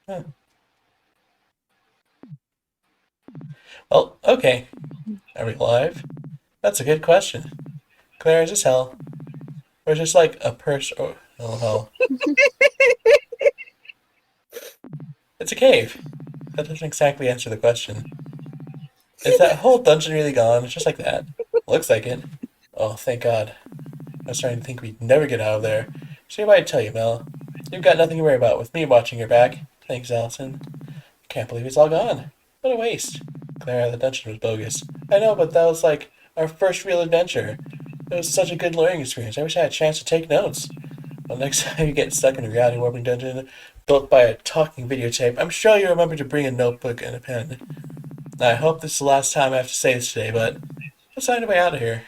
Huh. Well, okay. Are we live? That's a good question. Claire, is this hell? Or is this like a purse or oh hell? It's a cave. That doesn't exactly answer the question. Is that whole dungeon really gone? It's just like that. Looks like it. Oh, thank God. I was starting to think we'd never get out of there. See what I tell you, Mel. You've got nothing to worry about with me watching your back. Thanks, Allison. Can't believe it's all gone. What a waste. Clara, the dungeon was bogus. I know, but that was like our first real adventure. It was such a good learning experience. I wish I had a chance to take notes. Well, next time you get stuck in a reality warping dungeon built by a talking videotape, I'm sure you remember to bring a notebook and a pen. I hope this is the last time I have to say this today, but let's find a way out of here.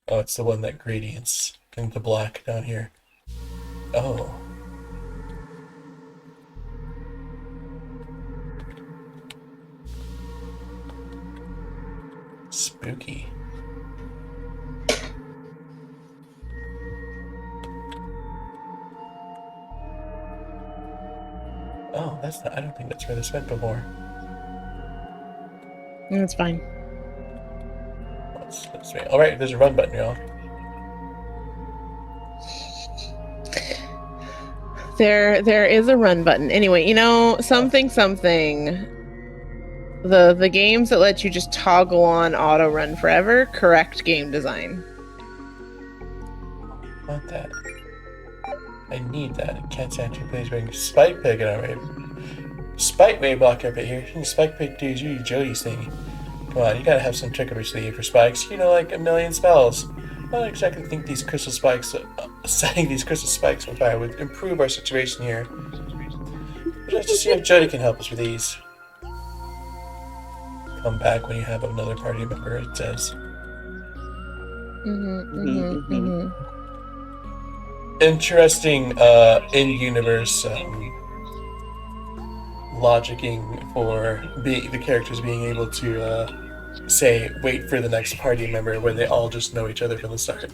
Oh, it's the one that gradients into black down here. Oh, spooky. Oh, that's not. I don't think that's where this went before. That's fine. Let's wait. All right, there's a run button, y'all. There is a run button. Anyway, you know, something. The games that let you just toggle on auto run forever, correct game design. Want that? I need that. I can't stand two players wearing spike pig in our way. Spike wave blocker up here. Spike pig dudes, you Jody's thing. Come on, you gotta have some trick up your sleeve for spikes. You know, like a million spells. I don't exactly think these crystal spikes, setting these crystal spikes on fire would improve our situation here. But let's just see if Jody can help us with these. Come back when you have another party member, it says. Interesting in-universe logicking for the characters being able to say, wait for the next party member when they all just know each other from the start.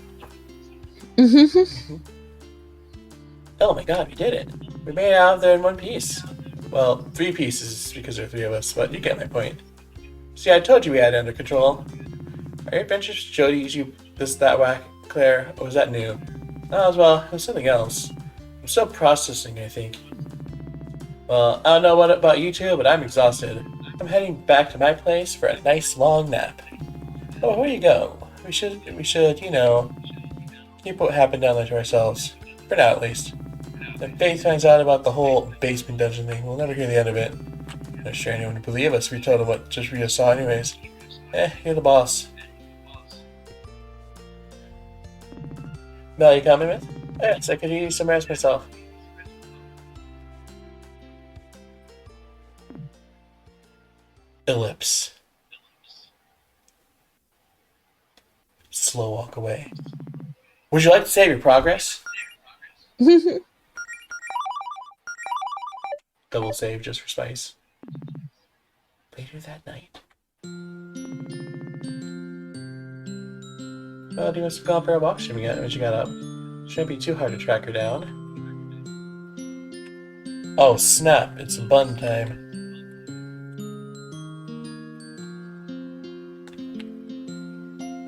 Oh my God, we did it. We made it out of there in one piece. Well, 3 pieces because there are 3 of us, but you get my point. See, I told you we had it under control. Are your adventures Jody you this that whack, Claire, or was that new? Oh, well, it was something else. I'm still processing, I think. Well, I don't know what about you two, but I'm exhausted. I'm heading back to my place for a nice long nap. Oh, where you go? We should, you know, keep what happened down there to ourselves. For now, at least. If Faith finds out about the whole basement dungeon thing, we'll never hear the end of it. Not sure anyone would believe us if we told them what just we just saw anyways. You're the boss. Mel, you coming with? Yes, I could use some rest myself. Ellipse. Slow walk away. Would you like to save your progress? Double save just for spice. Later that night. Oh, do you want to go out for a walk when she got up? Shouldn't be too hard to track her down. Oh, snap. It's bun time.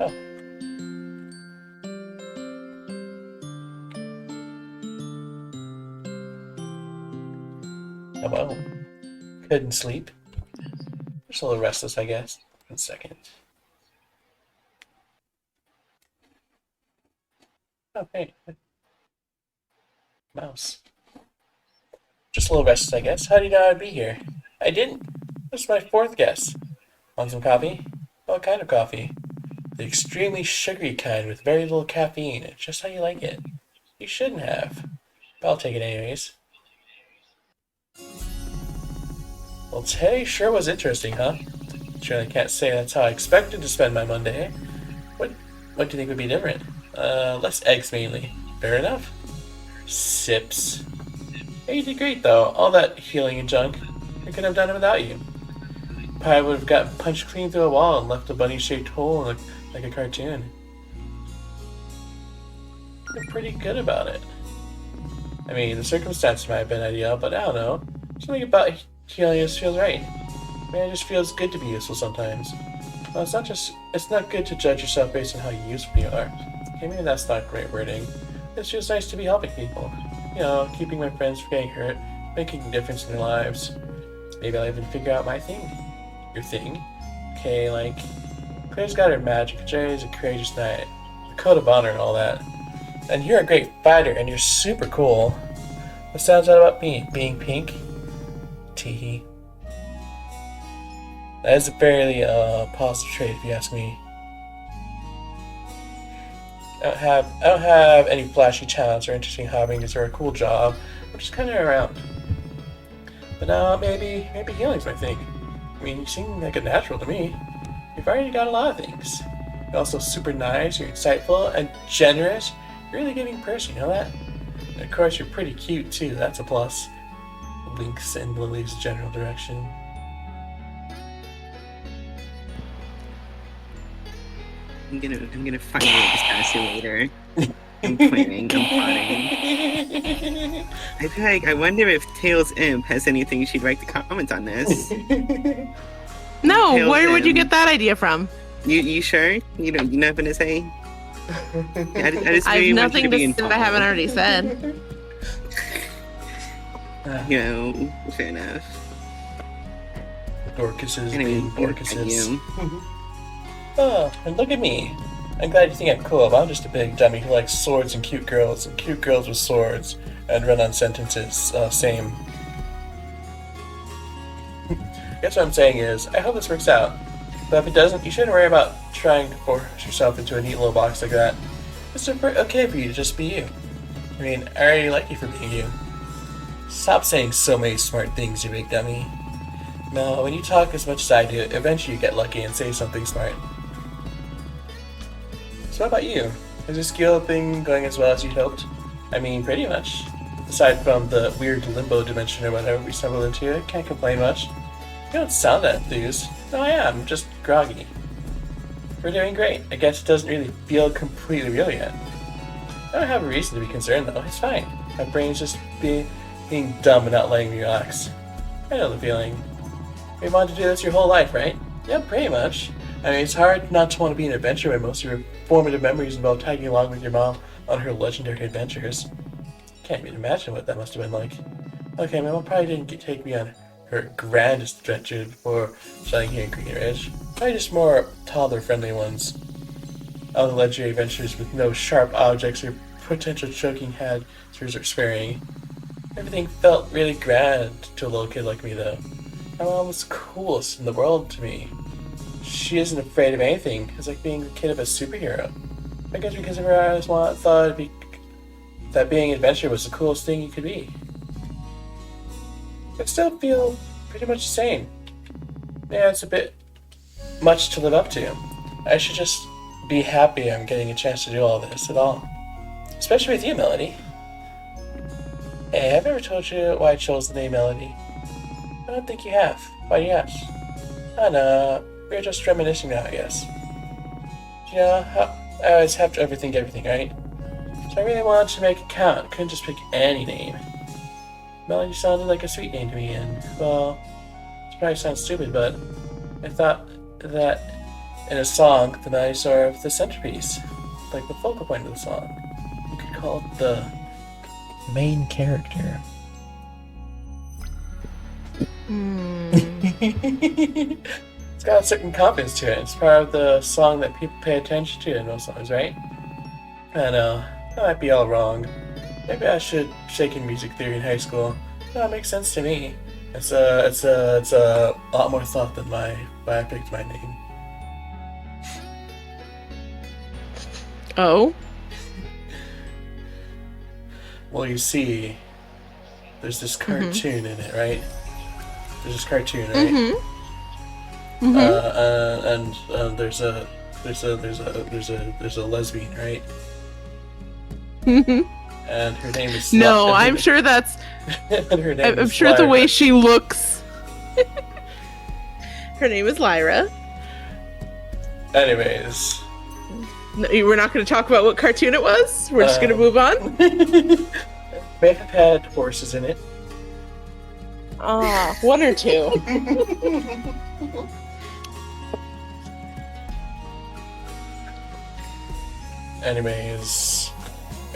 Oh. Oh, well. Couldn't sleep. Just a little restless, I guess. 1 second. Oh, hey. Mouse. Just a little restless, I guess. How do you know I'd be here? I didn't. This is my 4th guess. Want some coffee? What kind of coffee? The extremely sugary kind with very little caffeine. It's just how you like it. You shouldn't have. But I'll take it anyways. Well, today sure was interesting, huh? Surely can't say that's how I expected to spend my Monday. What do you think would be different? Less eggs mainly. Fair enough. Sips. Hey, you did great though. All that healing and junk. I couldn't have done it without you. Probably would have got punched clean through a wall and left a bunny-shaped hole like a cartoon. You're pretty good about it. I mean, the circumstances might have been ideal, but I don't know. Something about healing just feels right. I mean, it just feels good to be useful sometimes. Well, it's not good to judge yourself based on how useful you are. Okay, maybe that's not great wording. It's just nice to be helping people. You know, keeping my friends from getting hurt, making a difference in their lives. Maybe I'll even figure out my thing. Your thing? Okay, like, Claire's got her magic, Jerry's a courageous knight, the code of honor and all that. And you're a great fighter, and you're super cool. What sounds out about me being pink? Teehee. That is a fairly positive trait, if you ask me. I don't have any flashy talents or interesting hobbies or a cool job. I'm just kind of around. But now maybe healing's my thing. I mean, you seem like a natural to me. You've already got a lot of things. You're also super nice, you're insightful, and generous. You're a really giving person, you know that? And of course, you're pretty cute too, that's a plus. Winks in Lily's general direction. I'm gonna find out this fantasy later. I'm planning, I'm plotting. I feel like, I wonder if Tails Imp has anything she'd like to comment on this. No, Tails where would you Imp. get that idea from? You sure? You're not gonna say? I just I really have want you nothing to say be that I haven't already said. You know, fair enough. Dorcases Anyway, being look at Dorcases. you. Oh, and look at me. I'm glad you think I'm cool, but I'm just a big dummy who likes swords and cute girls with swords, and run-on sentences, same. Guess what I'm saying is, I hope this works out. But if it doesn't, you shouldn't worry about trying to force yourself into a neat little box like that. It's okay for you to just be you. I mean, I already like you for being you. Stop saying so many smart things, you big dummy. No, when you talk as much as I do, eventually you get lucky and say something smart. So what about you? Is this skill thing going as well as you'd hoped? I mean, pretty much. Aside from the weird limbo dimension or whatever we stumbled into, I can't complain much. You don't sound that enthused. No, I am, just groggy. We're doing great. I guess it doesn't really feel completely real yet. I don't have a reason to be concerned though, it's fine. My brain's just being dumb and not letting me relax. I know the feeling. You wanted to do this your whole life, right? Yeah, pretty much. I mean, it's hard not to want to be an adventurer when most of your formative memories involve tagging along with your mom on her legendary adventures. Can't even imagine what that must have been like. Okay, my mom probably didn't take me on her grandest adventures before settling here in Green Ridge. Probably just more toddler-friendly ones. All the legendary adventures with no sharp objects or potential choking hazards or sparing. Everything felt really grand to a little kid like me, though. My mom was the coolest in the world to me. She isn't afraid of anything. It's like being the kid of a superhero. I guess because of her, I always thought that being an adventurer was the coolest thing you could be. I still feel pretty much the same. Yeah, it's a bit much to live up to. I should just be happy I'm getting a chance to do all this at all. Especially with you, Melody. Hey, have I ever told you why I chose the name Melody? I don't think you have. Why do you ask? I know. We're just reminiscing now, I guess. You know, I always have to overthink everything, right? So I really wanted to make it count. Couldn't just pick any name. Melody sounded like a sweet name to me, and, well, it probably sounds stupid, but I thought that in a song, the melody is sort of the centerpiece, like the focal point of the song. You could call it the main character. It's got a certain confidence to it. It's part of the song that people pay attention to in most songs, right? I know, I might be all wrong. Maybe I should take in music theory in high school. No, it makes sense to me. It's a lot more thought than why I picked my name. Oh? Well, you see, there's this cartoon in it, right? There's this cartoon, right? And there's a lesbian, right? And her name is No, I'm sure that's. and her name I'm is sure the Lyra. way she looks. Her name is Lyra. Anyways. No, we're not going to talk about what cartoon it was. We're just going to move on. may have had horses in it. One or two. Anyways,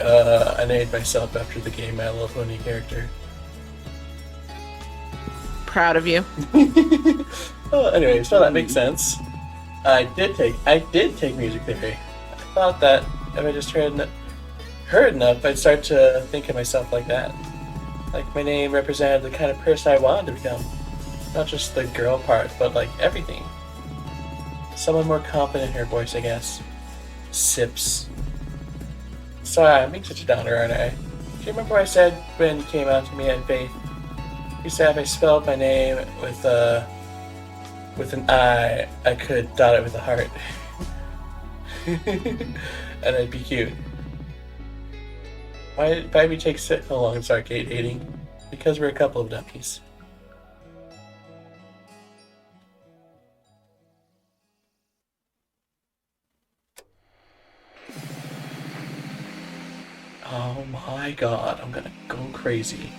I named myself after the game My Little Pony character. Proud of you. Anyway, so that makes sense. I did take music theory. I thought that if I just heard enough, I'd start to think of myself like that. Like my name represented the kind of person I wanted to become. Not just the girl part, but like everything. Someone more confident in her voice, I guess. Sips. Sorry, I'm being such a downer, aren't I? Do you remember what I said when you came out to me at Faith? You said if I spelled my name with an I could dot it with a heart. And it'd be cute. Why did we take so long to start dating? Because we're a couple of dummies. Oh my god, I'm gonna go crazy.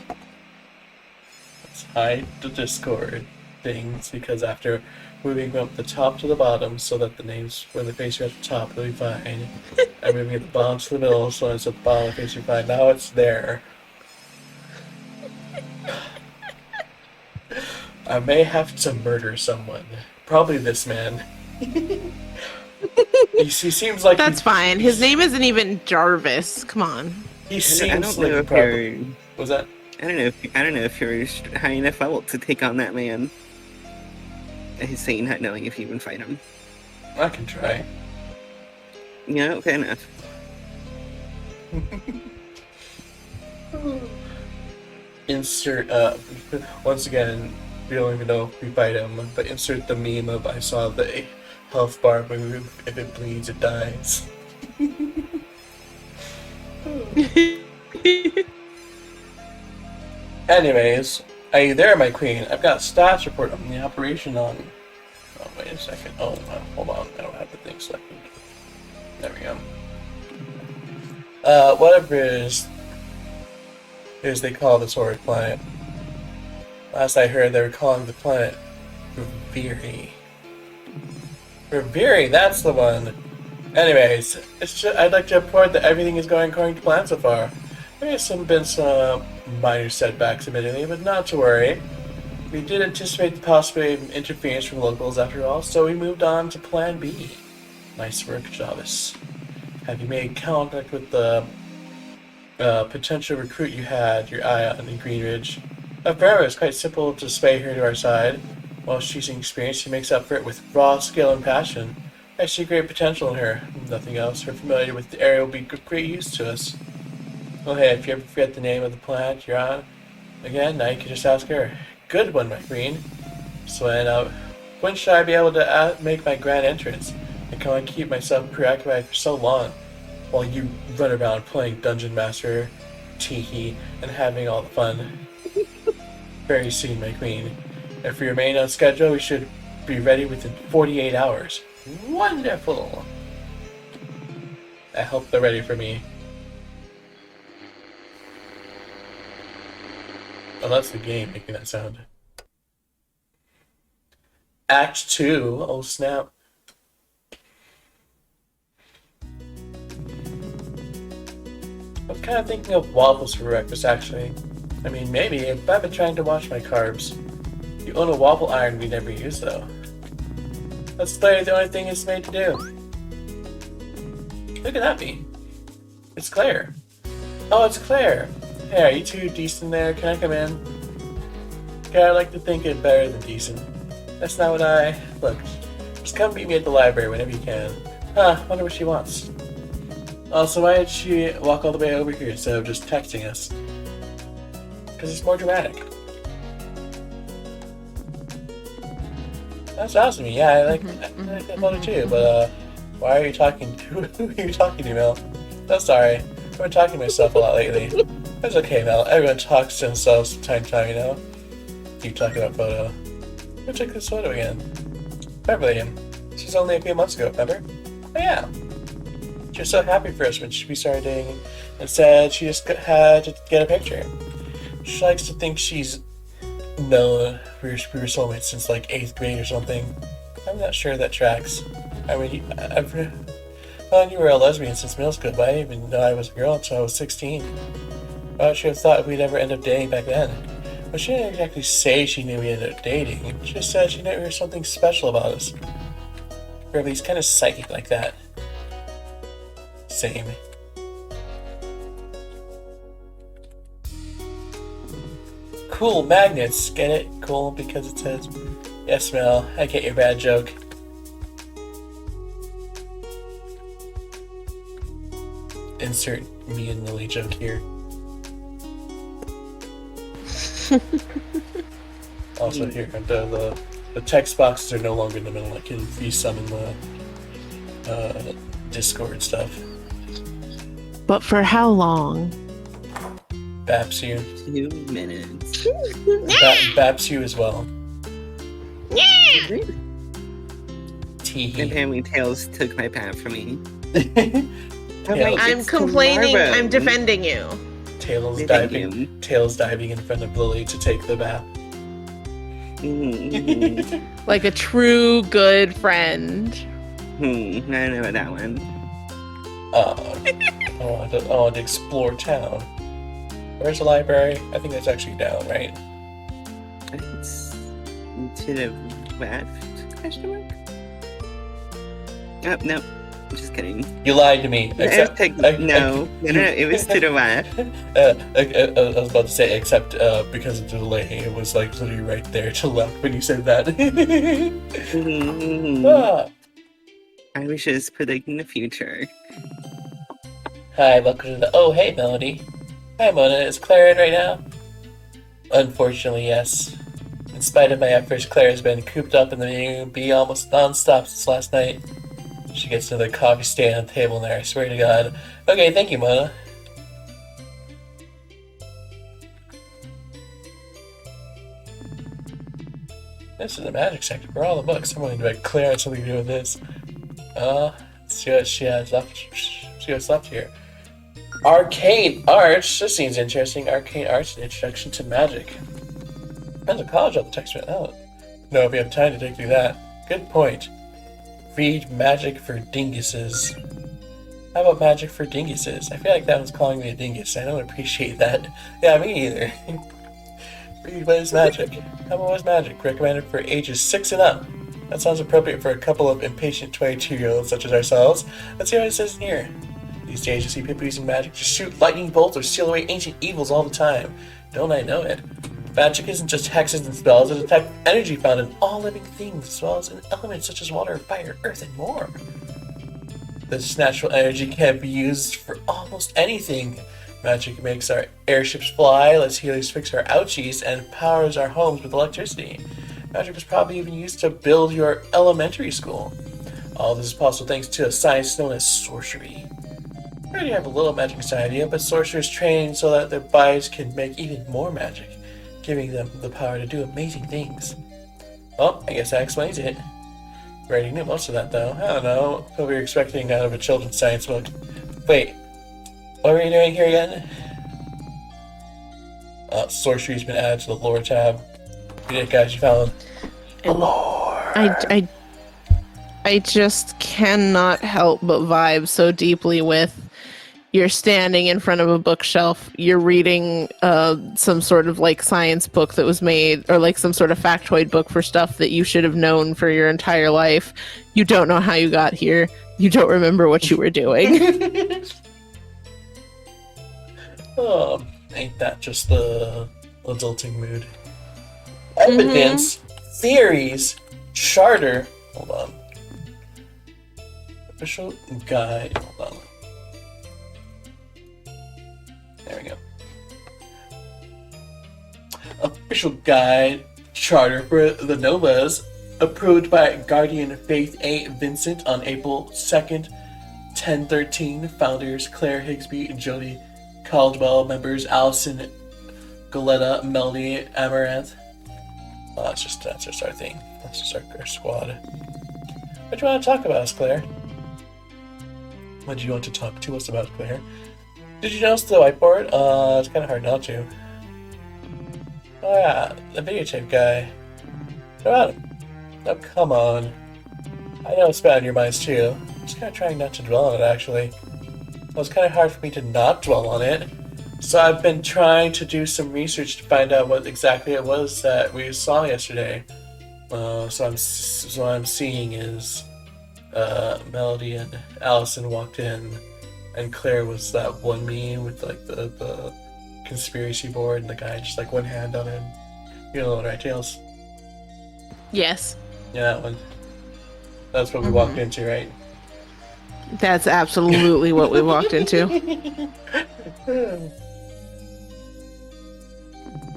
Let's hide the Discord things, because after moving from the top to the bottom so that the names when the face are at the top will be fine. And moving at the bottom to the middle so it's at the bottom of the face will be fine. Now it's there. I may have to murder someone. Probably this man. He seems like That's fine. His name isn't even Jarvis. Come on. He I seems don't know like if probably. you're. What was that? I don't know if you're high enough level to take on that man. He's saying not knowing if you even fight him. I can try. Yeah, fair enough. Insert once again, we don't even know if we fight him, but insert the meme of I saw the health bar move, if it bleeds it dies. Anyways, are you there, my queen? I've got a status report on the operation on. Oh, wait a second. Oh, hold on. I don't have the thing selected. There we go. Whatever it is they call this horrid planet. Last I heard, they were calling the planet Reviri. Reviri, that's the one. Anyways, I'd like to report that everything is going according to plan so far. There's been some minor setbacks, admittedly, but not to worry. We did anticipate the possibility of interference from locals after all, so we moved on to Plan B. Nice work, Jarvis. Have you made contact with the potential recruit you had your eye on in Greenridge? However, it's quite simple to sway her to our side. While she's inexperienced, she makes up for it with raw skill and passion. I see great potential in her. Nothing else. Her familiarity with the area will be great use to us. Oh hey, if you ever forget the name of the planet you're on, again, now you can just ask her. Good one, my queen. So when should I be able to make my grand entrance? I can only keep myself preoccupied for so long, while you run around playing Dungeon Master, Tiki, and having all the fun. Very soon, my queen. If we remain on schedule, we should be ready within 48 hours. Wonderful! I hope they're ready for me. Oh, that's the game making that sound. Act 2. Oh, snap. I was kind of thinking of waffles for breakfast, actually. I mean, maybe, if I've been trying to watch my carbs. You own a waffle iron we never use, though. That's literally the only thing it's made to do. Look at that be. It's Claire. Oh, it's Claire. Hey, are you two decent there? Can I come in? Okay, I like to think it better than decent. That's not what I... Look, just come meet me at the library whenever you can. Huh, wonder what she wants. Also, why did she walk all the way over here instead of just texting us? Because it's more dramatic. That's awesome. Yeah, I like that photo too, but why are you talking to... Who are you talking to, Mel? I'm sorry. I've been talking to myself a lot lately. That's okay, Mel. Everyone talks to themselves from time to time, you know? Keep talking about photo. Who took this photo again? Beverly. She's only a few months ago, remember? Oh yeah. She was so happy for us when we started dating and said she just had to get a picture. She likes to think she's known we were soulmates since like 8th grade or something. I'm not sure that tracks. I mean, I've known you were a lesbian since middle school, but I didn't even know I was a girl until I was 16. I should have thought we'd ever end up dating back then. But she didn't exactly say she knew we ended up dating. She just said she knew there was something special about us. Or at least kind of psychic like that. Same. Cool magnets. Get it? Cool because it says, yes, Mel, I get your bad joke. Insert me and Lily joke here. Also here, the text boxes are no longer in the middle. I can resummon the Discord stuff. But for how long? Baps you. 2 minutes. Baps you as well. Teehee. Apparently Tails took my bat from me. Tails, I'm complaining. I'm defending you. Tails Thank diving in front of Lily to take the bath. Like a true good friend. I don't know about that one. I want to explore town. Where's the library? I think that's actually down, right? It's to the left? Question mark? Oh, no. I'm just kidding. You lied to me. No, it was to the left. I was about to say, except because of the delay, it was like literally right there to the left when you said that. Ah. I was just predicting the future. Hi, welcome to the... Oh, hey, Melody. Hi, Mona. Is Claire in right now? Unfortunately, yes. In spite of my efforts, Claire has been cooped up in the B almost non-stop since last night. She gets another coffee stand on the table there, I swear to God. Okay, thank you, Mona. This is the magic sector for all the books. I'm willing to bet Claire had something to do with this. Let's see what she has left. See what's left here. Arcane Arts. This seems interesting. Arcane Arts, an introduction to magic. There's a college on the text right now. No, if you have time to dig through that. Good point. Read Magic for Dinguses. How about Magic for Dinguses? I feel like that one's calling me a dingus. I don't appreciate that. Yeah, me either. Read What is Magic? How about What is Magic? Recommended for ages 6 and up. That sounds appropriate for a couple of impatient 22-year-olds such as ourselves. Let's see what it says in here. These days you see people using magic to shoot lightning bolts or seal away ancient evils all the time. Don't I know it? Magic isn't just hexes and spells, it attacks energy found in all living things, as well as in elements such as water, fire, earth, and more. This natural energy can be used for almost anything. Magic makes our airships fly, lets healers fix our ouchies, and powers our homes with electricity. Magic was probably even used to build your elementary school. All this is possible thanks to a science known as sorcery. I already have a little magic idea, but sorcerers train so that their bodies can make even more magic, giving them the power to do amazing things. Well, I guess that explains it. We already knew most of that, though. I don't know what we were expecting out of a children's science book. Wait, what were you doing here again? Sorcery's been added to the lore tab. You did, guys, you found the lore. I just cannot help but vibe so deeply with you're standing in front of a bookshelf, you're reading some sort of like science book that was made, or like some sort of factoid book for stuff that you should have known for your entire life. You don't know how you got here. You don't remember what you were doing. Oh, ain't that just the adulting mood? Evidence, theories, charter. Hold on. Official guide. Hold on. There we go. Official guide charter for the Novas, approved by Guardian Faith A. Vincent on April 2nd, 1013. Founders Claire Higsby, Jody Caldwell. Members Allison, Goletta, Melody, Amaranth. Well, that's just our thing. That's just our squad. What do you want to talk about, Claire? What do you want to talk to us about, Claire? Did you notice the whiteboard? It's kind of hard not to. Oh yeah, the videotape guy. What about him? Oh, come on. I know it's bad in your minds too. I'm just kind of trying not to dwell on it, actually. Well, it's kind of hard for me to not dwell on it. So I've been trying to do some research to find out what exactly it was that we saw yesterday. So what I'm seeing is Melody and Allison walked in, and Claire was that one meme with like the conspiracy board and the guy just like one hand on him. You know the one, right, Tails? Yes. Yeah, that one. That's what we walked into, right? That's absolutely what we walked into.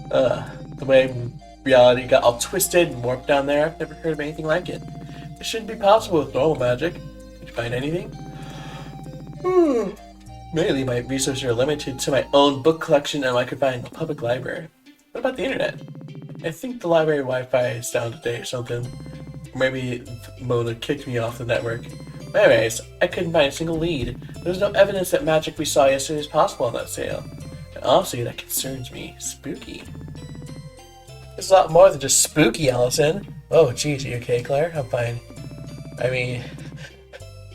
The way reality got all twisted and warped down there, I've never heard of anything like it. It shouldn't be possible with normal magic. Did you find anything? Mainly, my resources are limited to my own book collection and what I could find in the public library. What about the internet? I think the library Wi-Fi is down today or something. Maybe Mona kicked me off the network. But anyways, I couldn't find a single lead. There's no evidence that magic we saw yesterday is possible on that sail. And honestly, that concerns me. Spooky. It's a lot more than just spooky, Allison. Oh, geez, are you okay, Claire? I'm fine. I mean,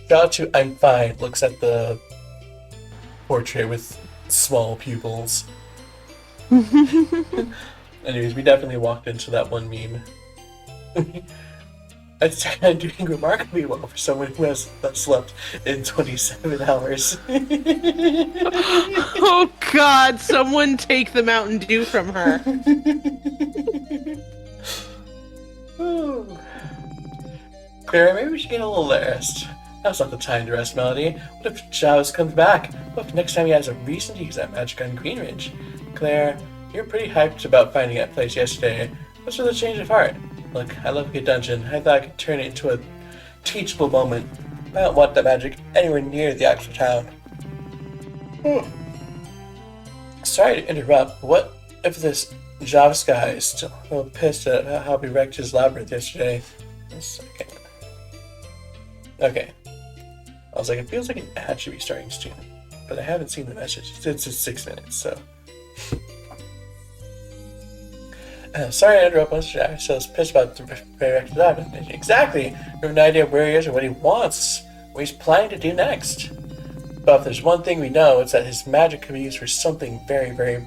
shout out to I'm fine looks at the portrait with small pupils. Anyways, we definitely walked into that one meme. I'm doing remarkably well for someone who has not slept in 27 hours. Oh God! Someone take the Mountain Dew from her. Claire, maybe we should get a little rest. Now's not the time to rest, Melody. What if Giles comes back? What if next time he has a reason to use that magic on Greenridge? Claire, you were pretty hyped about finding that place yesterday. What's with the change of heart? Look, I love a good dungeon. I thought I could turn it into a teachable moment. I don't want that magic anywhere near the actual town. Sorry to interrupt, but what if this Javas guy is still a little pissed at how we wrecked his labyrinth yesterday? A second. Okay. I was like, it feels like an ad should be starting soon. But I haven't seen the message. It's 6 minutes, so... sorry to interrupt Mr. Jack. So I was pissed about the reactive labyrinth. Exactly! We have no idea where he is or what he wants. What he's planning to do next. But if there's one thing we know, it's that his magic could be used for something very, very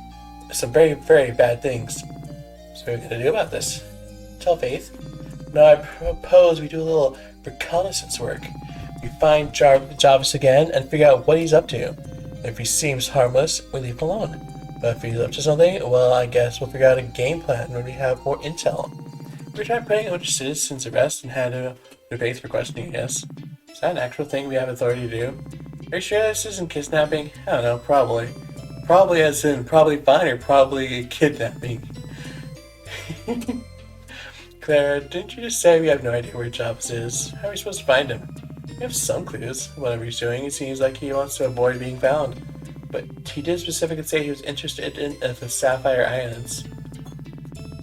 bad things. So what are we gonna do about this? Tell Faith. No, I propose we do a little reconnaissance work. We find Jarvis again and figure out what he's up to. If he seems harmless, we leave him alone. But if he's up to something, well, I guess we'll figure out a game plan when we have more intel. We tried putting a bunch of citizens to rest and had a Faith for questioning us. Is that an actual thing we have authority to do? Are you sure this isn't kidnapping? I don't know, probably. Probably as in probably fine or probably kidnapping. Claire, didn't you just say we have no idea where Jarvis is? How are we supposed to find him? We have some clues. Whatever he's doing, it seems like he wants to avoid being found. But he did specifically say he was interested in the Sapphire Islands.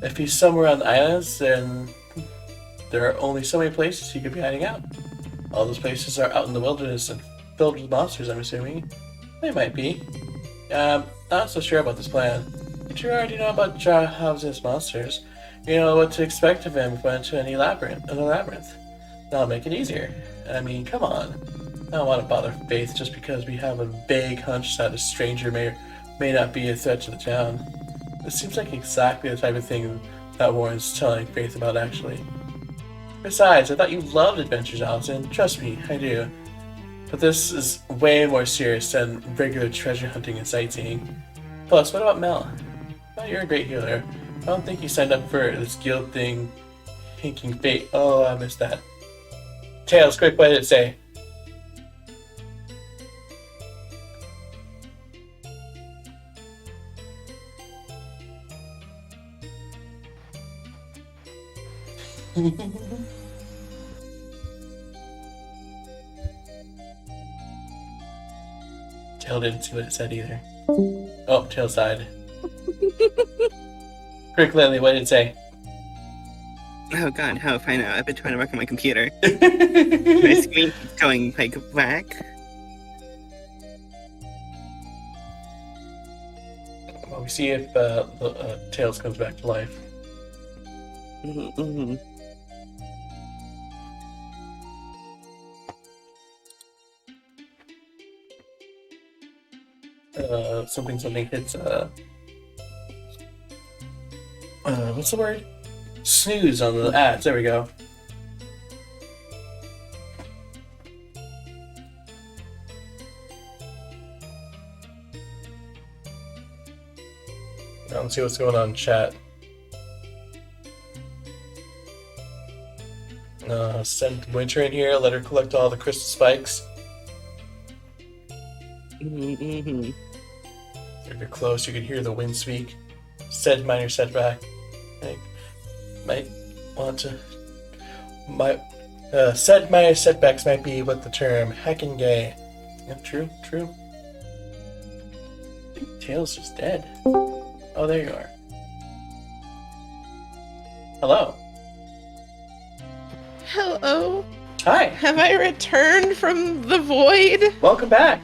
If he's somewhere on the islands, then there are only so many places he could be hiding out. All those places are out in the wilderness and filled with monsters, I'm assuming. They might be. Not so sure about this plan. But you already know about Jarvis's monsters. You know what to expect of him if we went to any labyrinth. That'll make it easier. I mean, come on. I don't want to bother Faith just because we have a vague hunch that a stranger may not be a threat to the town. This seems like exactly the type of thing that warrants telling Faith about, actually. Besides, I thought you loved adventures, Allison. Trust me, I do. But this is way more serious than regular treasure hunting and sightseeing. Plus, what about Mel? Well, you're a great healer. I don't think you signed up for this guild thing, thinking fate. Oh, I missed that. Tails, quick, what did it say? Tail didn't see what it said either. Oh, Tail died. Quick, Lily, what did it say? Oh god, how if I know? I've been trying to work on my computer. My screen keeps going like black. We see if Tails comes back to life. Something hits what's the word? Snooze on the ads. There we go. Let's see what's going on in chat. Send Winter in here, let her collect all the crystal spikes. If you're close, you can hear the wind speak. Said minor setback. Might want to. Said minor setbacks might be what the term heckin' gay. Yeah, true. I think Tails is dead. Oh, there you are. Hello. Hello. Hi. Have I returned from the void? Welcome back.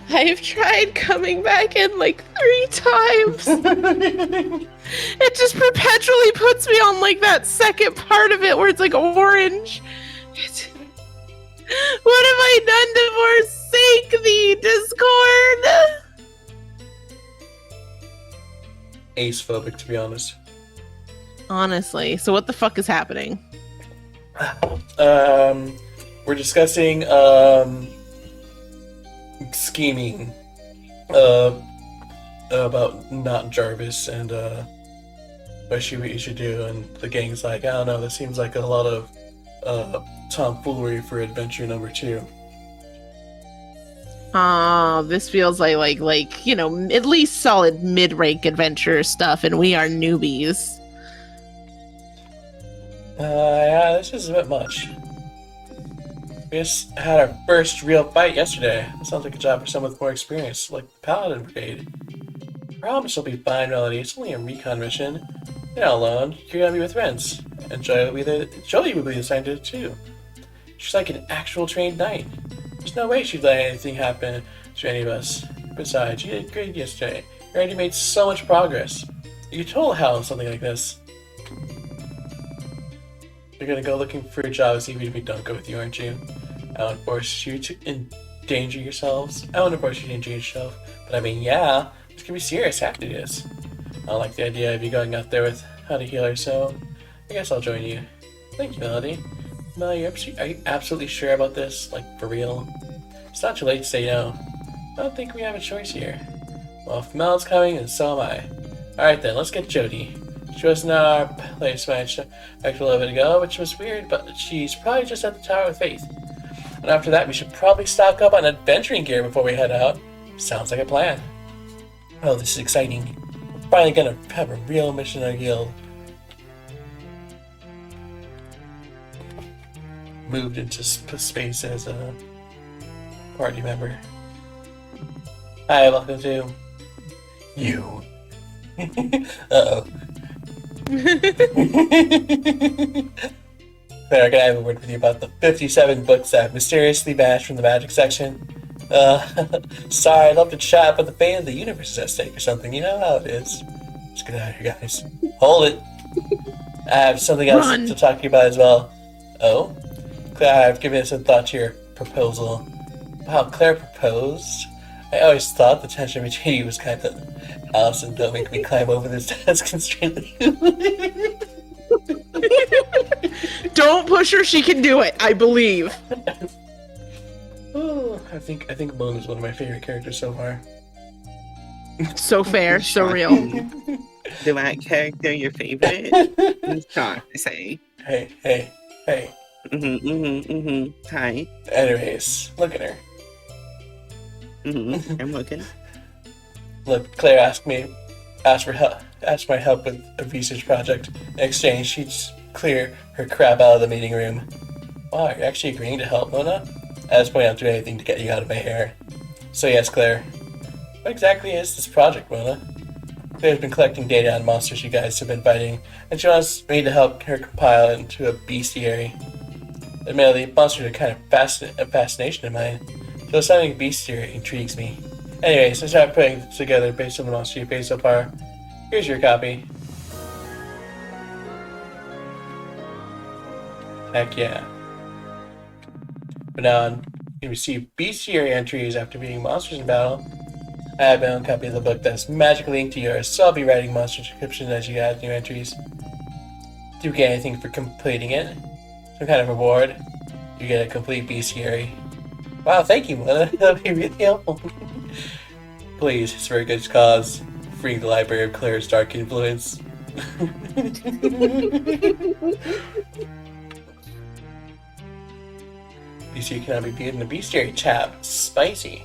I've tried coming back in like 3 times. It just perpetually puts me on like that second part of it where it's like orange. What have I done to forsake thee, Discord? Ace-phobic, to be honest. Honestly, so what the fuck is happening? We're discussing scheming about not Jarvis and what you should do, and the gang's like, I don't know, this seems like a lot of tomfoolery for adventure number 2. This feels like at least solid mid-rank adventure stuff, and we are newbies. Yeah, this is a bit much. We just had our first real fight yesterday. That sounds like a job for someone with more experience, like the Paladin Brigade. I promise you'll be fine, Melody. It's only a recon mission. You're not alone. You're gonna be with friends. And Joey will be assigned to it too. She's like an actual trained knight. There's no way she'd let anything happen to any of us. Besides, you did great yesterday. You already made so much progress. You could totally handle something like this. You're gonna go looking for a job even if we don't go with you, aren't you? I won't force you to endanger yourselves. I won't force you to endanger yourself. But I mean, yeah, this could be serious after this. I don't like the idea of you going out there with how to heal her, so I guess I'll join you. Thank you, Melody. Melody, are you absolutely sure about this? Like, for real? It's not too late to say no. I don't think we have a choice here. Well, if Mel's coming, then so am I. Alright then, let's get Jody. She was in our place when I checked a little bit ago, which was weird, but she's probably just at the Tower of Faith. And after that, we should probably stock up on adventuring gear before we head out. Sounds like a plan. Oh, this is exciting. We're finally gonna have a real mission in our guild. Moved into space as a party member. Hi, welcome to you. Uh-oh. Claire, can I have a word with you about the 57 books that I've mysteriously vanished from the magic section? Sorry, I'd love to chat, but the fate of the universe is at stake or something. You know how it is. Let's get out of here, guys. Hold it. I have something else to talk to you about as well. Oh? Claire, I've given some thought to your proposal. Wow, Claire proposed? I always thought the tension between you was kind of... Allison, don't make me climb over this desk and straighten you. Don't push her, she can do it, I believe. Oh, I think Moon is one of my favorite characters so far. So fair, so real. The black character your favorite? It's hard to say. Hey. Hi. Anyways, look at her. I'm looking. Look, Claire asked my help with a research project. In exchange, she'd clear her crap out of the meeting room. Wow, you're actually agreeing to help, Mona? At this point, I'll do anything to get you out of my hair. So yes, Claire. What exactly is this project, Mona? Claire's been collecting data on monsters you guys have been fighting, and she wants me to help her compile it into a bestiary. Admittedly, monsters are kind of a fascination of mine, so something bestiary intrigues me. Anyway, so start putting this together based on the monster you've faced so far. Here's your copy. Heck yeah. But now you receive bestiary entries after beating monsters in battle. I have my own copy of the book that's magically linked to yours, so I'll be writing monster descriptions as you add new entries. Do you get anything for completing it? Some kind of reward? You get a complete bestiary. Wow, thank you, Mona. That'll be really helpful. Please, it's for a good cause. Freeing the Library of Claire's dark influence. Bestiary cannot be beaten in the bestiary chap. Spicy.